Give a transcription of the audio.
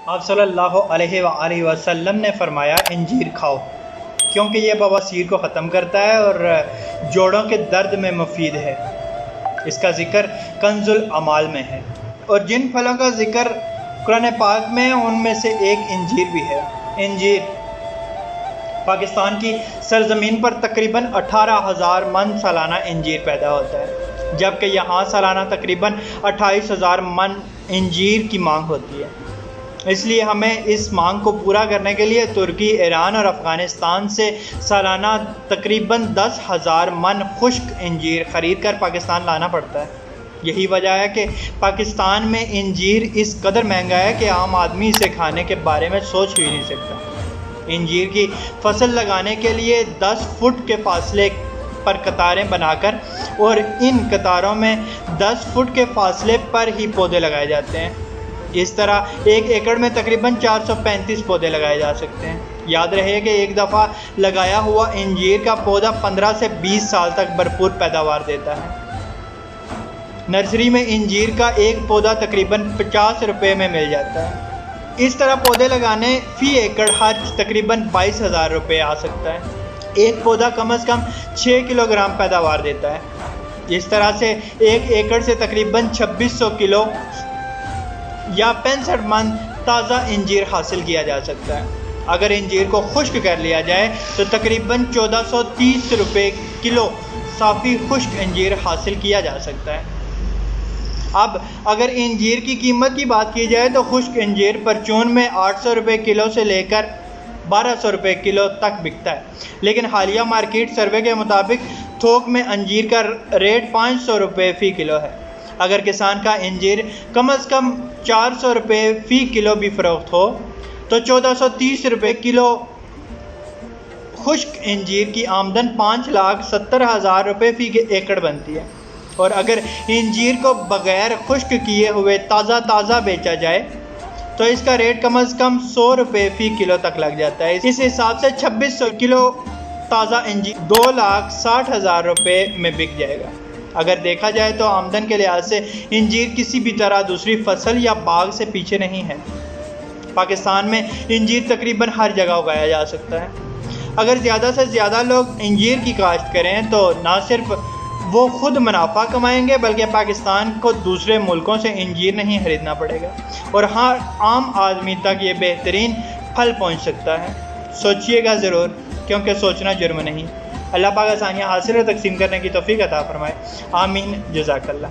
आप सल्लल्लाहु अलैहि वसल्लम ने फरमाया इंजीर खाओ क्योंकि ये बवासीर को ख़त्म करता है और जोड़ों के दर्द में मुफीद है। इसका ज़िक्र कंजुल अमाल में है। और जिन फलों का ज़िक्र कुरान पाक में है उनमें से एक इंजीर भी है। इंजीर पाकिस्तान की सरज़मीन पर तकरीबन 18,000 मन सालाना इंजीर पैदा होता है, जबकि यहाँ सालाना तकरीबन 28,000 मन इंजीर की मांग होती है। इसलिए हमें इस मांग को पूरा करने के लिए तुर्की, ईरान और अफ़गानिस्तान से सालाना तकरीबन 10,000 मन खुश्क इंजीर ख़रीद कर पाकिस्तान लाना पड़ता है। यही वजह है कि पाकिस्तान में इंजीर इस कदर महंगा है कि आम आदमी इसे खाने के बारे में सोच ही नहीं सकता। इंजीर की फसल लगाने के लिए 10 फुट के फासले पर कतारें बनाकर और इन कतारों में 10 फुट के फासले पर ही पौधे लगाए जाते हैं। इस तरह 1 एकड़ में तकरीबन 435 पौधे लगाए जा सकते हैं। याद रहे कि एक दफ़ा लगाया हुआ इंजीर का पौधा 15 से 20 साल तक भरपूर पैदावार देता है। नर्सरी में इंजीर का एक पौधा तकरीबन 50 रुपये में मिल जाता है। इस तरह पौधे लगाने फ़ी एकड़ खर्च तकरीबन 22,000 रुपये आ सकता है। एक पौधा कम से कम 6 किलोग्राम पैदावार देता है। इस तरह से 1 एकड़ से तकरीबन 2600 किलो या 65 मन ताज़ा इंजीर हासिल किया जा सकता है। अगर इंजीर को खुश्क कर लिया जाए तो तकरीबन 1430 रुपये किलो साफ़ी खुश्क इंजीर हासिल किया जा सकता है। अब अगर इंजीर की कीमत की बात की जाए तो खुश्क इंजीर परचून में 800 रुपये किलो से लेकर 1200 रुपये किलो तक बिकता है, लेकिन हालिया मार्केट सर्वे के मुताबिक थोक में अंजीर का रेट 500 रुपये फ़ी किलो है। अगर किसान का इंजीर कम से कम 400 रुपये फ़ी किलो भी फ़रोख्त हो तो 1430 रुपये किलो खुश्क इंजीर की आमदन 5,70,000 रुपये फ़ी एकड़ बनती है। और अगर इंजीर को बग़ैर खुश्क किए हुए ताज़ा बेचा जाए तो इसका रेट कम से कम 100 रुपये फ़ी किलो तक लग जाता है। इस हिसाब से 2600 किलो ताज़ा इंजीर 2,60,000 रुपये में बिक जाएगा। अगर देखा जाए तो आमदन के लिहाज से इंजीर किसी भी तरह दूसरी फसल या बाग से पीछे नहीं है। पाकिस्तान में इंजीर तकरीबन हर जगह उगाया जा सकता है। अगर ज़्यादा से ज़्यादा लोग इंजीर की काश्त करें तो ना सिर्फ वो खुद मुनाफा कमाएंगे बल्कि पाकिस्तान को दूसरे मुल्कों से इंजीर नहीं ख़रीदना पड़ेगा और हर आम आदमी तक ये बेहतरीन फल पहुंच सकता है। सोचिएगा ज़रूर, क्योंकि सोचना जुर्म नहीं। अल्लाह पाक आसानियाँ हासिल और तकसीम करने की तौफीक अता फरमाए। आमीन। जज़ाकल्लाह।